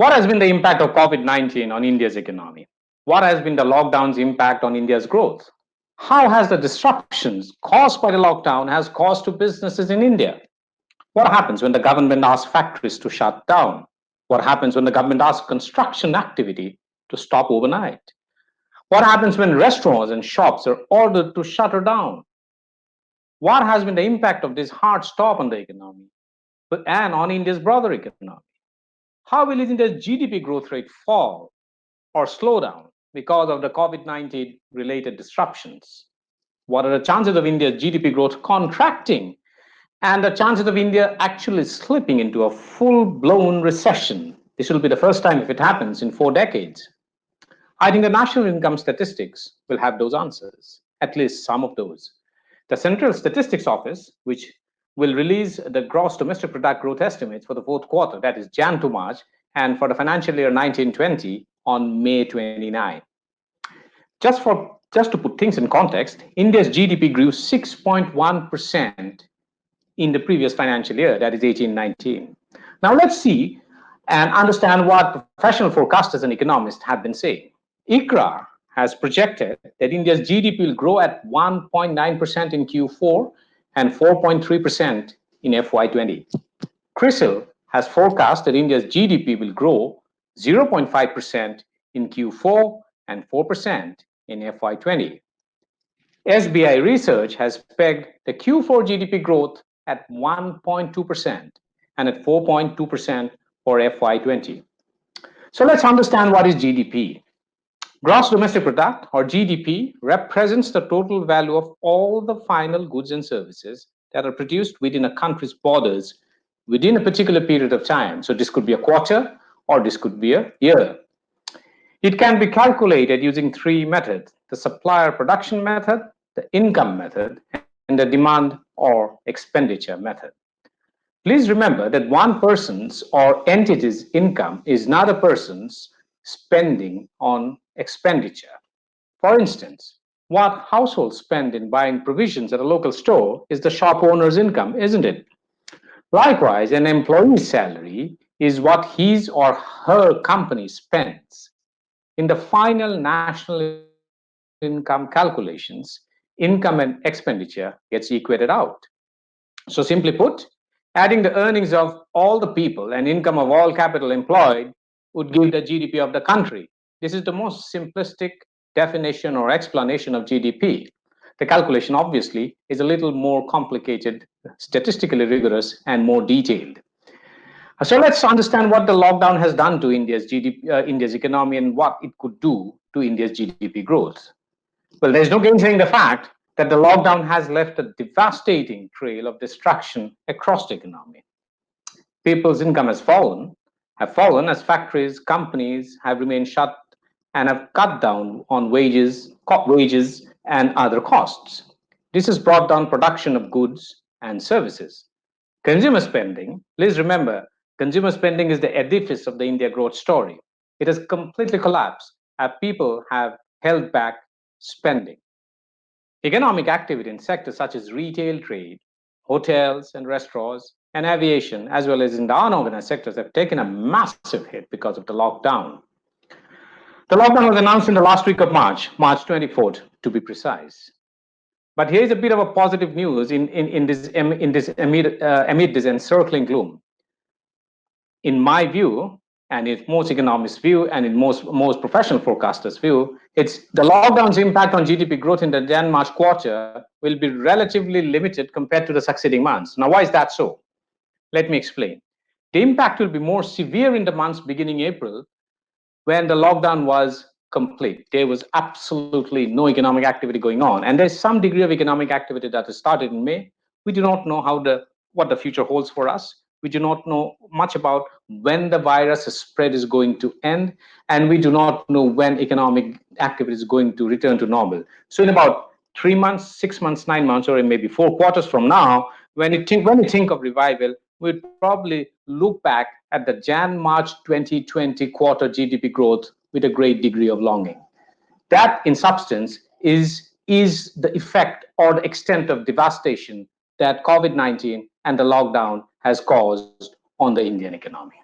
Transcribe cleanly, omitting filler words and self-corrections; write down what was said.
What has been the impact of COVID-19 on India's economy? What has been the lockdown's impact on India's growth? How has the disruptions caused by the lockdown has caused to businesses in India? What happens when the government asks factories to shut down? What happens when the government asks construction activity to stop overnight? What happens when restaurants and shops are ordered to shutter down? What has been the impact of this hard stop on the economy and on India's broader economy? How will India's GDP growth rate fall or slow down because of the COVID-19 related disruptions? What are the chances of India's GDP growth contracting and the chances of India actually slipping into a full-blown recession? This will be the first time if it happens in 4 decades. I think the national income statistics will have those answers, at least some of those. The Central Statistics Office, which will release the gross domestic product growth estimates for the fourth quarter, that is Jan to March, and for the financial year 1920 on May 29. Just to put things in context, India's GDP grew 6.1% in the previous financial year, that is 18-19. Now let's see and understand what professional forecasters and economists have been saying. ICRA has projected that India's GDP will grow at 1.9% in Q4 and 4.3% in FY20. CRISIL has forecast that India's GDP will grow 0.5% in Q4 and 4% in FY20. SBI Research has pegged the Q4 GDP growth at 1.2% and at 4.2% for FY20. So let's understand what is GDP. Gross domestic product, or GDP, represents the total value of all the final goods and services that are produced within a country's borders within a particular period of time. So this could be a quarter or this could be a year. It can be calculated using 3 methods: the supplier production method, the income method, and the demand or expenditure method. Please remember that one person's or entity's income is not a person's spending on expenditure. For instance, what households spend in buying provisions at a local store is the shop owner's income, isn't it? Likewise, an employee's salary is what his or her company spends. In the final national income calculations, income and expenditure gets equated out. So simply put, adding the earnings of all the people and income of all capital employed would give the GDP of the country. This is the most simplistic definition or explanation of GDP. The calculation obviously is a little more complicated, statistically rigorous, and more detailed. So let's understand what the lockdown has done to India's economy and what it could do to India's GDP growth. Well, there's no gainsaying the fact that the lockdown has left a devastating trail of destruction across the economy. People's income have fallen as factories, companies have remained shut and have cut down on wages and other costs. This has brought down production of goods and services. Consumer spending, please remember, consumer spending is the edifice of the India growth story. It has completely collapsed as people have held back spending. Economic activity in sectors such as retail trade, hotels and restaurants, and aviation, as well as in the unorganized sectors, have taken a massive hit because of the lockdown. The lockdown was announced in the last week of March 24th to be precise. But here's a bit of a positive news amid this encircling gloom. In my view, and in most economists' view, and in most professional forecasters' view, it's the lockdown's impact on GDP growth in the Jan-March quarter will be relatively limited compared to the succeeding months. Now, why is that so? Let me explain. The impact will be more severe in the months beginning April, when the lockdown was complete. There was absolutely no economic activity going on. And there's some degree of economic activity that has started in May. We do not know what the future holds for us. We do not know much about when the virus spread is going to end, and we do not know when economic activity is going to return to normal. So in about 3 months, 6 months, 9 months, or maybe 4 quarters from now, when we think of revival, we'd probably look back at the Jan-March 2020 quarter GDP growth with a great degree of longing. That, in substance, is the effect or the extent of devastation that COVID-19 and the lockdown has caused on the Indian economy.